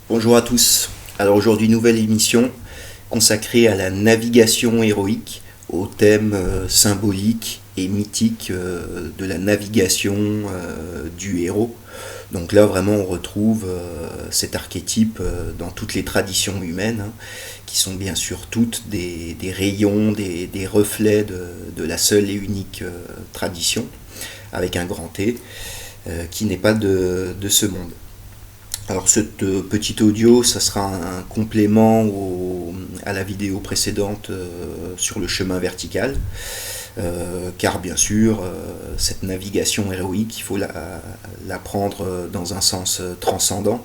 Bonjour à tous. Alors aujourd'hui, nouvelle émission consacrée à la navigation héroïque, au thème symbolique et mythique de la navigation du héros. Donc là, vraiment, on retrouve cet archétype dans toutes les traditions humaines, hein, qui sont bien sûr toutes des rayons, des reflets de la seule et unique tradition, avec un grand T, qui n'est pas de ce monde. Alors ce petit audio, ça sera un complément à la vidéo précédente sur le chemin vertical, car bien sûr, cette navigation héroïque, il faut la prendre dans un sens transcendant,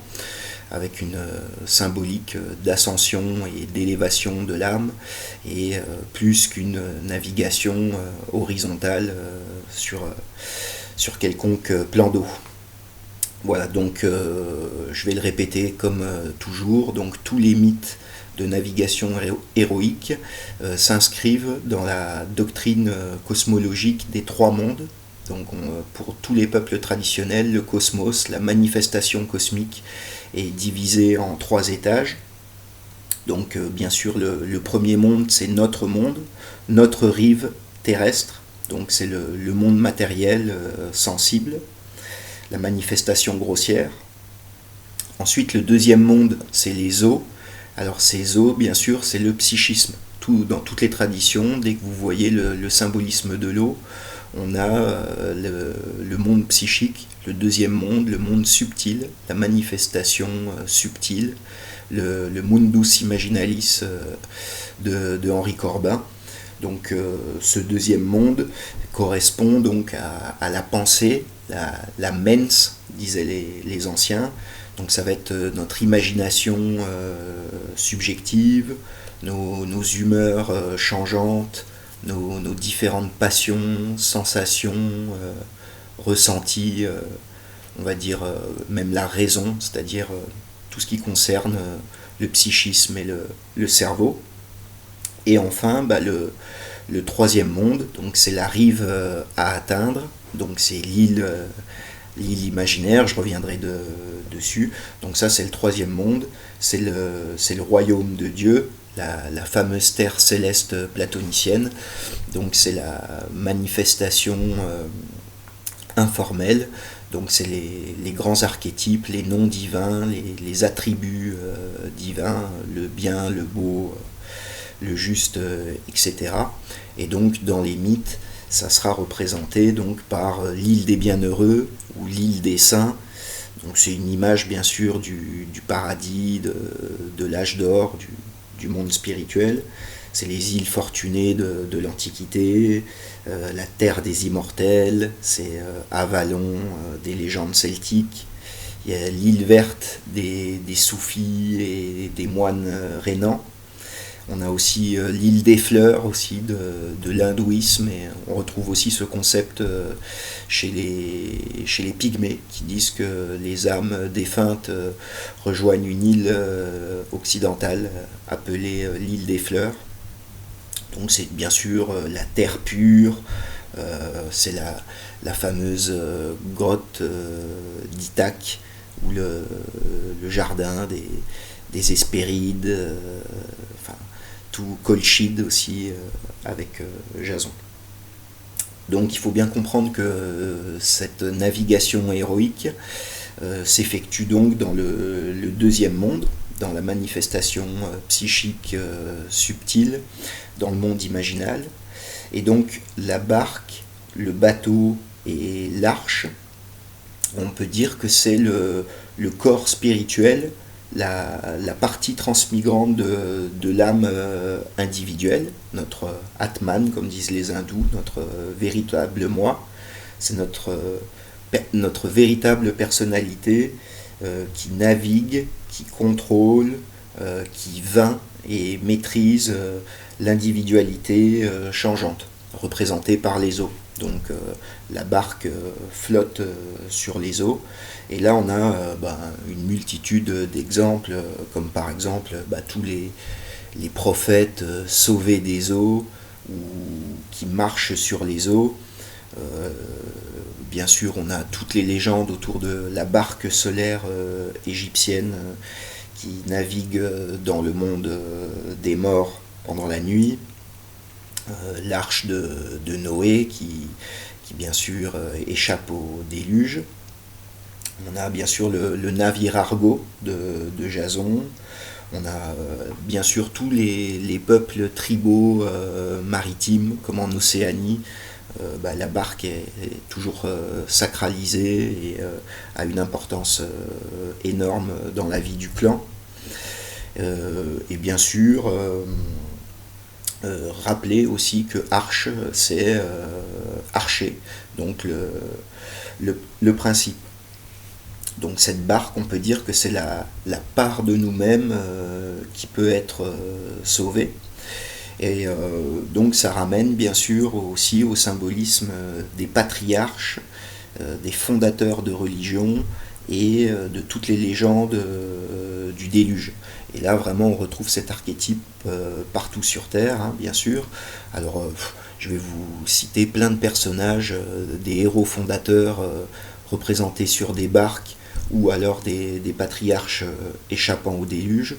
avec une symbolique d'ascension et d'élévation de l'âme, et plus qu'une navigation horizontale sur quelconque plan d'eau. Voilà, donc je vais le répéter comme toujours. Donc tous les mythes de navigation héroïque s'inscrivent dans la doctrine cosmologique des trois mondes. Donc pour tous les peuples traditionnels, le cosmos, la manifestation cosmique, est divisé en trois étages. Donc bien sûr le premier monde, c'est notre rive terrestre. Donc c'est le monde matériel sensible, la manifestation grossière. Ensuite, le deuxième monde, c'est les eaux. Alors ces eaux, bien sûr, c'est le psychisme. Dans toutes les traditions, dès que vous voyez le symbolisme de l'eau, on a le monde psychique, le deuxième monde, le monde subtil, la manifestation subtile, le mundus imaginalis de Henri Corbin. Donc ce deuxième monde correspond donc à la pensée, la mens, disaient les anciens. Donc ça va être notre imagination subjective, nos humeurs changeantes, nos différentes passions, sensations, ressentis, on va dire même la raison, c'est-à-dire tout ce qui concerne le psychisme et le cerveau. Et enfin, le troisième monde, donc c'est la rive à atteindre, donc c'est l'île imaginaire, je reviendrai dessus. Donc ça c'est le troisième monde, c'est le royaume de Dieu, la fameuse terre céleste platonicienne. Donc c'est la manifestation informelle. Donc c'est les grands archétypes, les noms divins, les attributs divins, le bien, le beau, le juste, etc. Et donc dans les mythes, ça sera représenté donc par l'île des bienheureux ou l'île des saints. Donc c'est une image bien sûr du paradis, de l'âge d'or, du monde spirituel. C'est les îles fortunées de l'Antiquité, la terre des immortels, c'est Avalon des légendes celtiques. Il y a l'île verte des soufis et des moines rénants. On a aussi l'île des fleurs aussi de l'hindouisme, et on retrouve aussi ce concept chez les pygmées qui disent que les âmes défuntes rejoignent une île occidentale appelée l'île des fleurs. Donc c'est bien sûr la terre pure, c'est la fameuse grotte d'Ithaque, ou le jardin des Hespérides, enfin tout Colchide aussi avec Jason. Donc il faut bien comprendre que cette navigation héroïque s'effectue donc dans le deuxième monde, dans la manifestation psychique subtile, dans le monde imaginal. Et donc la barque, le bateau et l'arche, on peut dire que c'est le corps spirituel, la partie transmigrante de l'âme individuelle, notre Atman, comme disent les hindous, notre véritable moi. C'est notre véritable personnalité qui navigue, qui contrôle, qui vainc et maîtrise l'individualité changeante, représentée par les eaux. Donc la barque flotte sur les eaux. Et là, on a une multitude d'exemples, comme par exemple tous les prophètes sauvés des eaux, ou qui marchent sur les eaux. Bien sûr, on a toutes les légendes autour de la barque solaire égyptienne qui navigue dans le monde des morts pendant la nuit, l'arche de Noé qui bien sûr échappe au déluge. On a bien sûr le navire Argo de Jason. On a bien sûr tous les peuples tribaux maritimes, comme en Océanie. La barque est toujours sacralisée et a une importance énorme dans la vie du clan. Et bien sûr, rappeler aussi que arche, c'est archer, donc le principe. Donc cette barque, on peut dire que c'est la part de nous-mêmes qui peut être sauvée. Et donc ça ramène bien sûr aussi au symbolisme des patriarches, des fondateurs de religion et de toutes les légendes du déluge. Et là vraiment on retrouve cet archétype partout sur Terre, hein, bien sûr. Alors je vais vous citer plein de personnages, des héros fondateurs représentés sur des barques ou alors des patriarches échappant au déluge.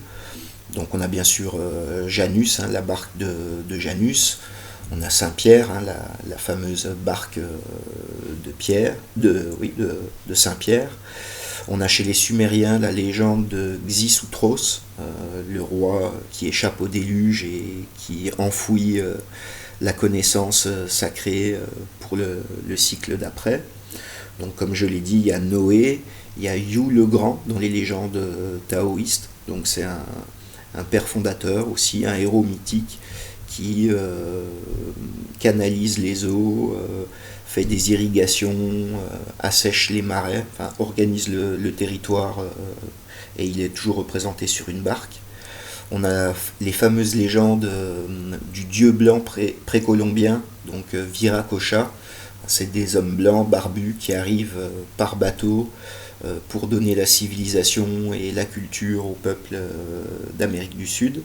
Donc on a bien sûr Janus, hein, la barque de Janus. On a Saint-Pierre, hein, la fameuse barque de Saint-Pierre. On a chez les Sumériens la légende de Xisuthros, le roi qui échappe au déluge et qui enfouit la connaissance sacrée pour le cycle d'après. Donc comme je l'ai dit, il y a Noé, il y a Yu le Grand dans les légendes taoïstes. Donc c'est un père fondateur aussi, un héros mythique qui canalise les eaux, fait des irrigations, assèche les marais, enfin organise le territoire et il est toujours représenté sur une barque. On a les fameuses légendes du dieu blanc précolombien, donc Viracocha. C'est des hommes blancs barbus qui arrivent par bateau pour donner la civilisation et la culture au peuple d'Amérique du Sud.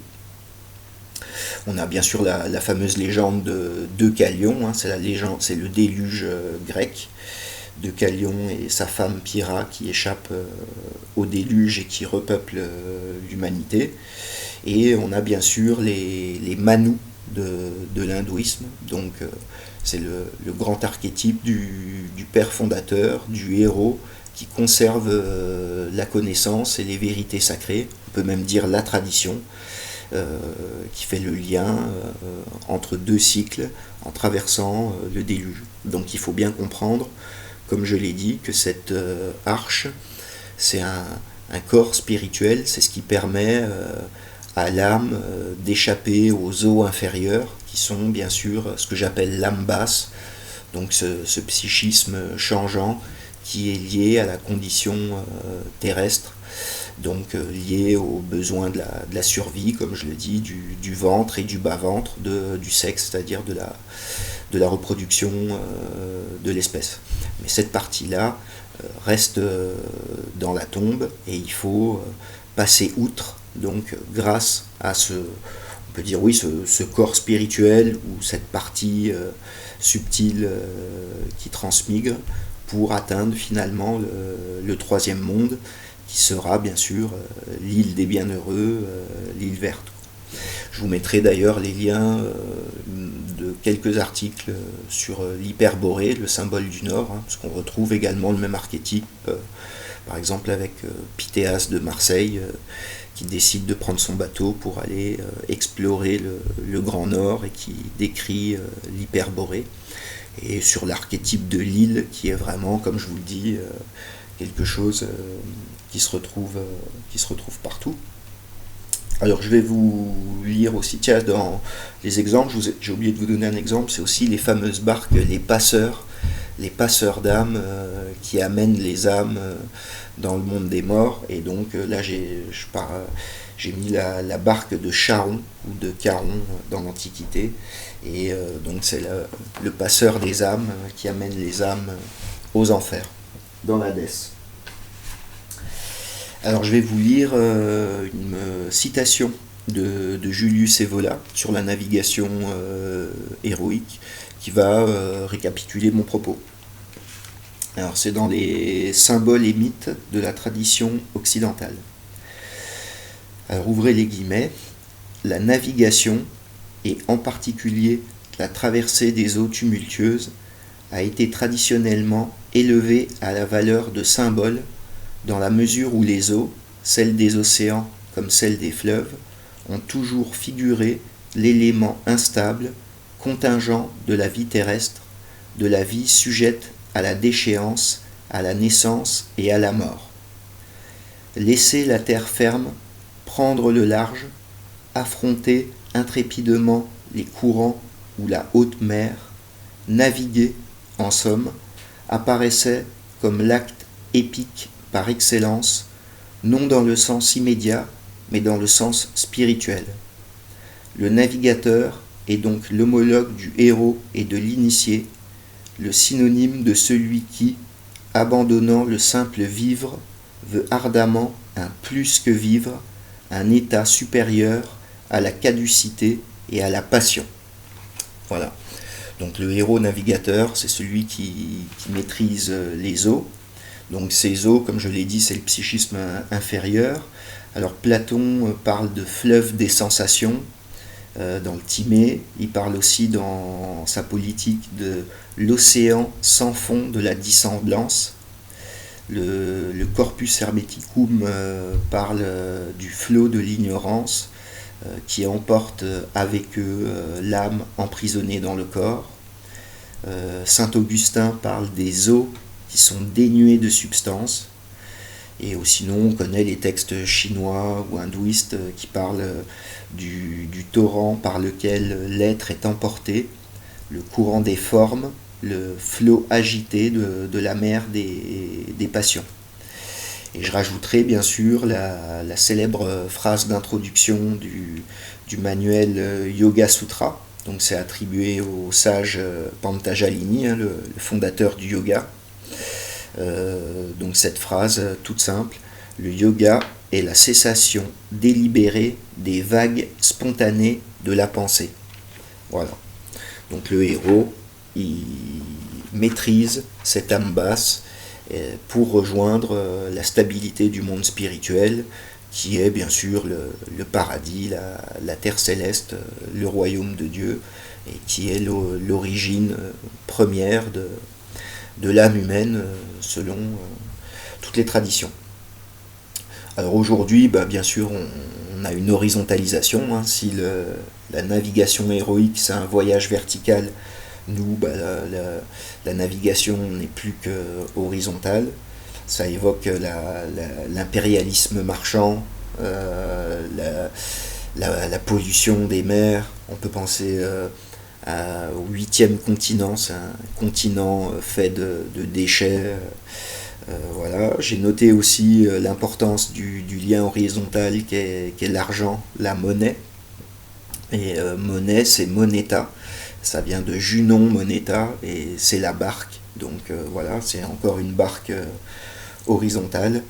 On a bien sûr la fameuse légende de Deucalion, hein, c'est le déluge grec. Deucalion et sa femme Pyrrha qui échappent au déluge et qui repeuplent l'humanité. Et on a bien sûr les Manus de l'hindouisme, donc c'est le grand archétype du père fondateur, du héros qui conserve la connaissance et les vérités sacrées, on peut même dire la tradition, qui fait le lien entre deux cycles en traversant le déluge. Donc il faut bien comprendre, comme je l'ai dit, que cette arche, c'est un corps spirituel, c'est ce qui permet à l'âme d'échapper aux eaux inférieures, qui sont bien sûr ce que j'appelle l'âme basse, donc ce psychisme changeant qui est lié à la condition terrestre, donc lié aux besoins de la survie, comme je le dis, du ventre et du bas-ventre, du sexe, c'est-à-dire de la reproduction de l'espèce. Mais cette partie-là reste dans la tombe et il faut passer outre, donc grâce à on peut dire oui, ce corps spirituel ou cette partie subtile qui transmigre pour atteindre finalement le troisième monde, qui sera bien sûr l'île des bienheureux, l'île verte. Je vous mettrai d'ailleurs les liens de quelques articles sur l'hyperborée, le symbole du Nord, hein, parce qu'on retrouve également le même archétype, par exemple avec Pythéas de Marseille, qui décide de prendre son bateau pour aller explorer le Grand Nord et qui décrit l'hyperborée. Et sur l'archétype de l'île, qui est vraiment, comme je vous le dis, quelque chose qui se retrouve partout. Alors je vais vous lire aussi, tiens, dans les exemples, j'ai oublié de vous donner un exemple, c'est aussi les fameuses barques, les passeurs d'âmes qui amènent les âmes dans le monde des morts. Et donc là j'ai mis la barque de Charon ou de Charon dans l'Antiquité. Et donc c'est le passeur des âmes qui amène les âmes aux enfers, dans l'Hadès. Alors je vais vous lire une citation de Julius Evola sur la navigation héroïque qui va récapituler mon propos. Alors c'est dans les symboles et mythes de la tradition occidentale. Alors ouvrez les guillemets, la navigation, et en particulier la traversée des eaux tumultueuses, a été traditionnellement élevée à la valeur de symbole dans la mesure où les eaux, celles des océans comme celles des fleuves, ont toujours figuré l'élément instable, contingent de la vie terrestre, de la vie sujette à la déchéance, à la naissance et à la mort. Laisser la terre ferme, prendre le large, affronter intrépidement les courants ou la haute mer, naviguer, en somme, apparaissait comme l'acte épique par excellence, non dans le sens immédiat, mais dans le sens spirituel. Le navigateur est donc l'homologue du héros et de l'initié, le synonyme de celui qui, abandonnant le simple vivre, veut ardemment un plus que vivre, un état supérieur à la caducité et à la passion. Voilà. Donc le héros navigateur, c'est celui qui maîtrise les eaux. Donc ces eaux, comme je l'ai dit, c'est le psychisme inférieur. Alors Platon parle de fleuve des sensations dans le Timée. Il parle aussi dans sa politique de l'océan sans fond de la dissemblance. Le Corpus Hermeticum parle du flot de l'ignorance qui emporte avec eux l'âme emprisonnée dans le corps. Saint Augustin parle des eaux qui sont dénuées de substance. Et sinon, on connaît les textes chinois ou hindouistes qui parlent du torrent par lequel l'être est emporté, le courant des formes, le flot agité de la mer des passions. Et je rajouterai bien sûr la célèbre phrase d'introduction du manuel Yoga Sutra. Donc c'est attribué au sage Pantajalini, le fondateur du yoga. Donc cette phrase toute simple, le yoga est la cessation délibérée des vagues spontanées de la pensée. Voilà. Donc le héros, il maîtrise cette âme basse pour rejoindre la stabilité du monde spirituel qui est bien sûr le paradis, la terre céleste, le royaume de Dieu, et qui est l'origine première de l'âme humaine selon toutes les traditions. Alors aujourd'hui, bien sûr, on a une horizontalisation. Si la navigation héroïque, c'est un voyage vertical, nous, la navigation n'est plus qu'horizontale. Ça évoque l'impérialisme marchand, la pollution des mers. On peut penser au 8e continent, c'est un continent fait de déchets. Voilà. J'ai noté aussi l'importance du lien horizontal qu'est l'argent, la monnaie. Et monnaie, c'est moneta. Ça vient de Junon Moneta et c'est la barque. Donc voilà, c'est encore une barque horizontale.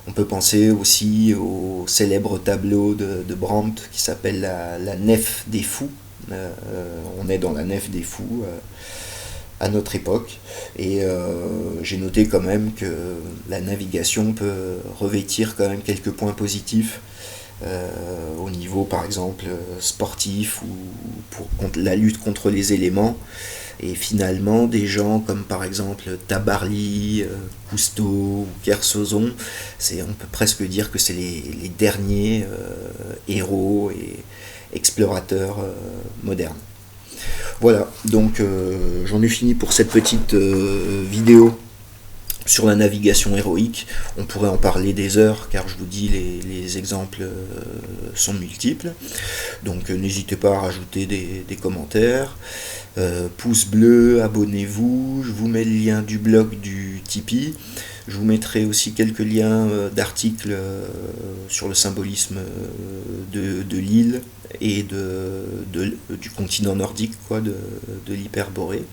On peut penser aussi au célèbre tableau de Brandt qui s'appelle la nef des fous. On est dans la nef des fous à notre époque. Et j'ai noté quand même que la navigation peut revêtir quand même quelques points positifs. Au niveau par exemple sportif ou pour la lutte contre les éléments, et finalement des gens comme par exemple Tabarly, Cousteau ou Kersozon, on peut presque dire que c'est les derniers héros et explorateurs modernes. Voilà, donc j'en ai fini pour cette petite vidéo sur la navigation héroïque. On pourrait en parler des heures car je vous dis les exemples sont multiples. Donc n'hésitez pas à rajouter des commentaires. Pouce bleu, abonnez-vous. Je vous mets le lien du blog du Tipeee. Je vous mettrai aussi quelques liens d'articles sur le symbolisme de l'île et du continent nordique, de l'Hyperborée.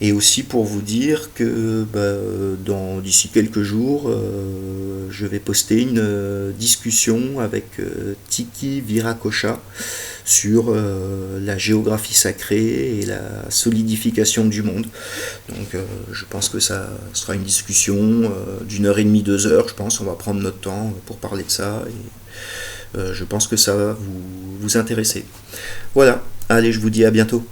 Et aussi pour vous dire que d'ici quelques jours, je vais poster une discussion avec Tiki Viracocha sur la géographie sacrée et la solidification du monde. Donc je pense que ça sera une discussion d'1h30, 2 heures, je pense. On va prendre notre temps pour parler de ça. Et Je pense que ça va vous intéresser. Voilà, allez, je vous dis à bientôt.